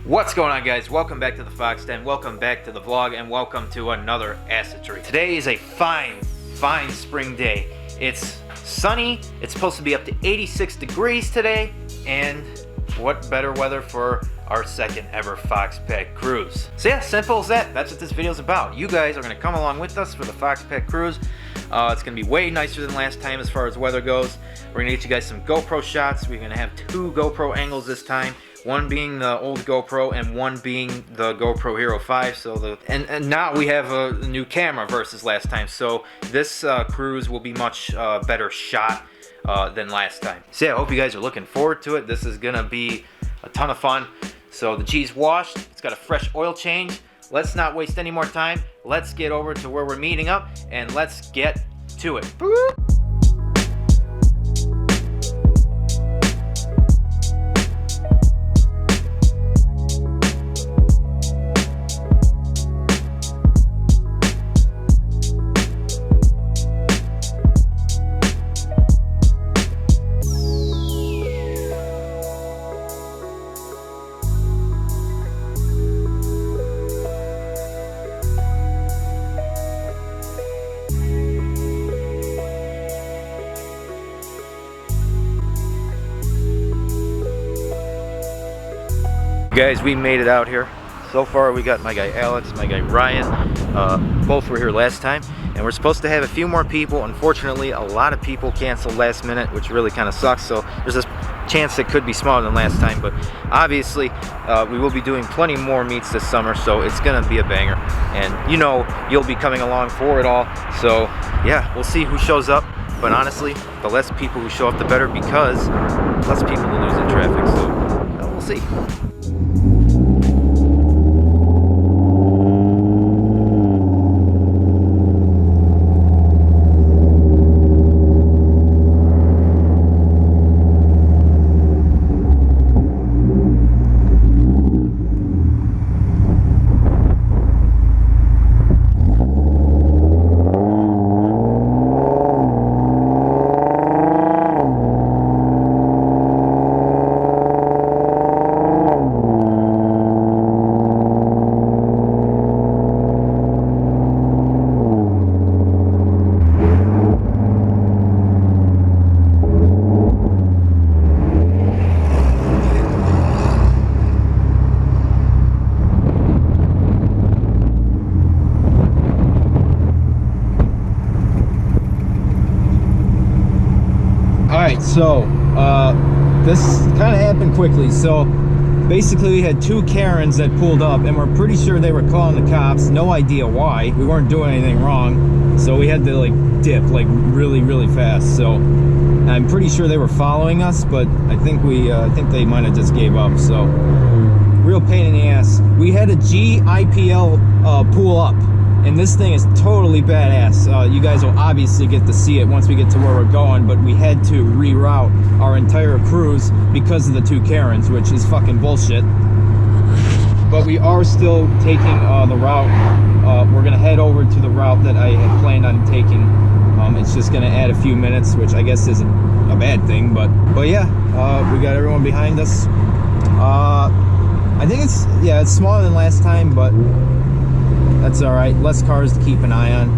What's going on, guys? Welcome back to the Fox Den, welcome back to the vlog, and welcome to another acid trip. Today is a fine spring day. It's sunny, it's supposed to be up to 86 degrees today, and what better weather for our second ever Fox Pet Cruise. So yeah, simple as that. That's what this video is about. You guys are going to come along with us for the Fox Pet Cruise. It's going to be way nicer than last time as far as weather goes. We're going to get you guys some GoPro shots. We're going to have 2 GoPro angles this time. One being the old GoPro and one being the GoPro Hero 5. So and now we have a new camera versus last time. So this cruise will be much better shot than last time. So yeah, I hope you guys are looking forward to it. This is gonna be a ton of fun. So the G's washed, it's got a fresh oil change. Let's not waste any more time. Let's get over to where we're meeting up and let's get to it. Boop. Guys, we made it out here. So far we got my guy Alex, my guy Ryan, both were here last time, and we're supposed to have a few more people. Unfortunately, a lot of people canceled last minute, which really kind of sucks, so there's this chance it could be smaller than last time, but obviously we will be doing plenty more meets this summer, so it's gonna be a banger, and you know you'll be coming along for it all. So yeah, we'll see who shows up, but honestly, the less people who show up the better, because less people will lose in traffic, so we'll see. So this kind of happened quickly. So basically we had 2 Karens that pulled up, and we're pretty sure they were calling the cops. No idea why. We weren't doing anything wrong, so we had to like dip like really fast. So I'm pretty sure they were following us, but I think they might have just gave up. So real pain in the ass. We had a GIPL pull up, and this thing is totally badass. You guys will obviously get to see it once we get to where we're going, but we had to reroute our entire cruise because of the 2 Karens, which is fucking bullshit. But we are still taking the route. We're gonna head over to the route that I had planned on taking. It's just gonna add a few minutes, which I guess isn't a bad thing, but yeah, we got everyone behind us. I think it's smaller than last time, but that's all right. Less cars to keep an eye on.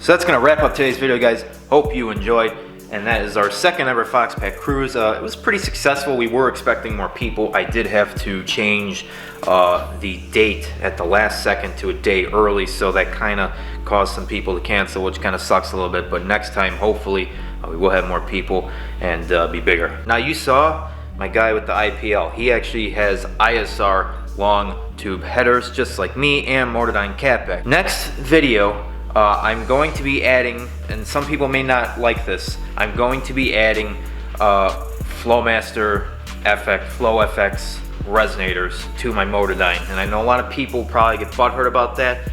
So that's gonna wrap up today's video, guys. Hope you enjoyed. And that is our second ever Fox Pack cruise. It was pretty successful. We were expecting more people. I did have to change the date at the last second to a day early, so that kind of caused some people to cancel, which kind of sucks a little bit. But next time, hopefully, we will have more people and be bigger. Now, you saw my guy with the IPL. He actually has ISR long tube headers, just like me, and Motordyne catback. Next video, I'm going to be adding, and some people may not like this, I'm going to be adding Flowmaster FX, Flow FX resonators to my Motordyne. And I know a lot of people probably get butthurt about that.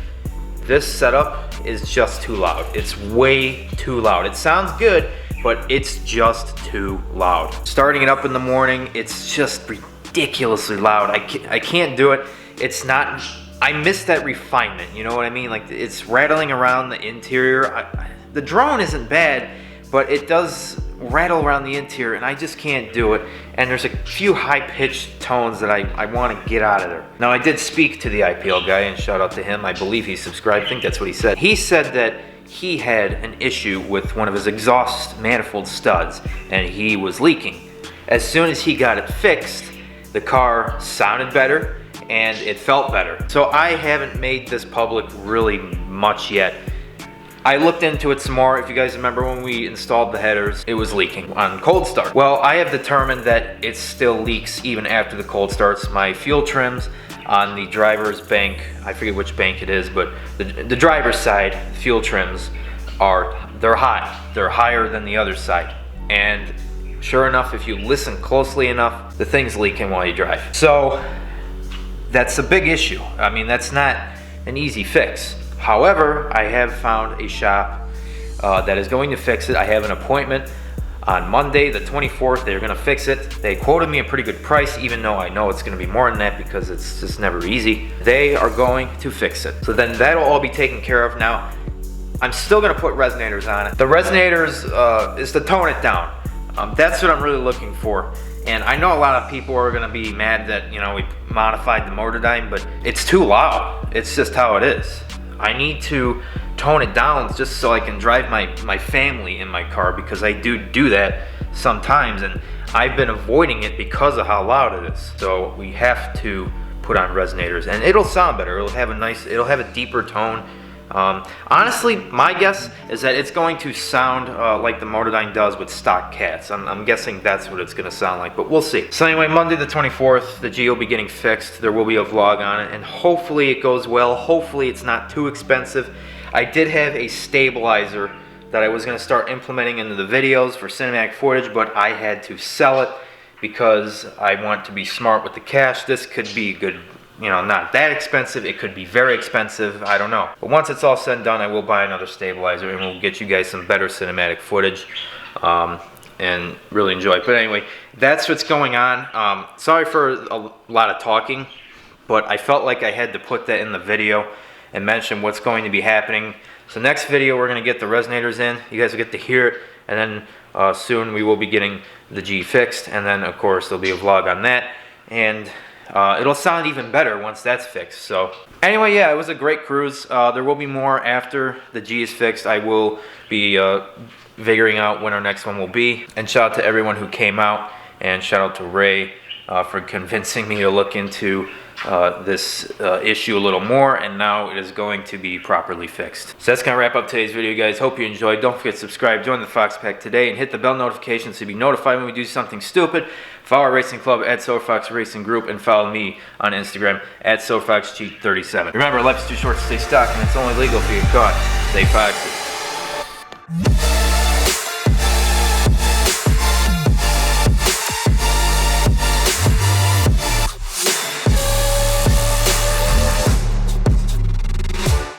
This setup is just too loud. It's way too loud. It sounds good, but it's just too loud. Starting it up in the morning, it's just ridiculously loud. I can't do it. It's not, I miss that refinement, you know what I mean? Like, it's rattling around the interior. The drone isn't bad, but it does rattle around the interior, and I just can't do it. And there's a few high-pitched tones that I want to get out of there. Now, I did speak to the IPL guy, and shout out to him. I believe he's subscribed. I think that's what he said. He said that he had an issue with one of his exhaust manifold studs, and he was leaking. As soon as he got it fixed, the car sounded better, and it felt better. So I haven't made this public really much yet. I looked into it some more. If you guys remember when we installed the headers, it was leaking on cold start. Well, I have determined that it still leaks even after the cold starts. My fuel trims on the driver's bank, I forget which bank it is, but the driver's side fuel trims they're high. They're higher than the other side. And sure enough, if you listen closely enough, the thing's leaking while you drive. So that's a big issue. I mean, that's not an easy fix. However, I have found a shop that is going to fix it. I have an appointment on Monday, the 24th. They're gonna fix it. They quoted me a pretty good price, even though I know it's gonna be more than that because it's just never easy. They are going to fix it. So then that'll all be taken care of. Now, I'm still gonna put resonators on it. The resonators is to tone it down. That's what I'm really looking for. And I know a lot of people are gonna be mad that, you know, we modified the Motordyne, but it's too loud. It's just how it is. I need to tone it down just so I can drive my family in my car, because I do that sometimes, and I've been avoiding it because of how loud it is. So we have to put on resonators, and it'll sound better. It'll have a deeper tone. Honestly, my guess is that it's going to sound like the Motordyne does with stock cats. I'm guessing that's what it's going to sound like, but we'll see. So anyway, Monday the 24th, the G will be getting fixed. There will be a vlog on it, and hopefully it goes well. Hopefully it's not too expensive. I did have a stabilizer that I was going to start implementing into the videos for cinematic footage, but I had to sell it because I want to be smart with the cash. This could be good. You know, not that expensive. It could be very expensive. I don't know. But once it's all said and done, I will buy another stabilizer, and we'll get you guys some better cinematic footage and really enjoy it. But anyway, that's what's going on. Sorry for a lot of talking, but I felt like I had to put that in the video and mention what's going to be happening. So next video, we're going to get the resonators in. You guys will get to hear it, and then soon we will be getting the G fixed, and then of course there'll be a vlog on that, and it'll sound even better once that's fixed. So anyway, yeah, it was a great cruise. There will be more after the G is fixed. I will be figuring out when our next one will be. And shout out to everyone who came out, and shout out to Ray for convincing me to look into this issue a little more, and now it is going to be properly fixed. So that's gonna wrap up today's video, guys. Hope you enjoyed. Don't forget to subscribe, join the Fox Pack today, and hit the bell notification so you'll be notified when we do something stupid. Follow our racing club at SolarFox Racing Group, and follow me on Instagram at SolarFoxG37. Remember, life is too short to stay stuck, and it's only legal if you get caught. Stay foxy.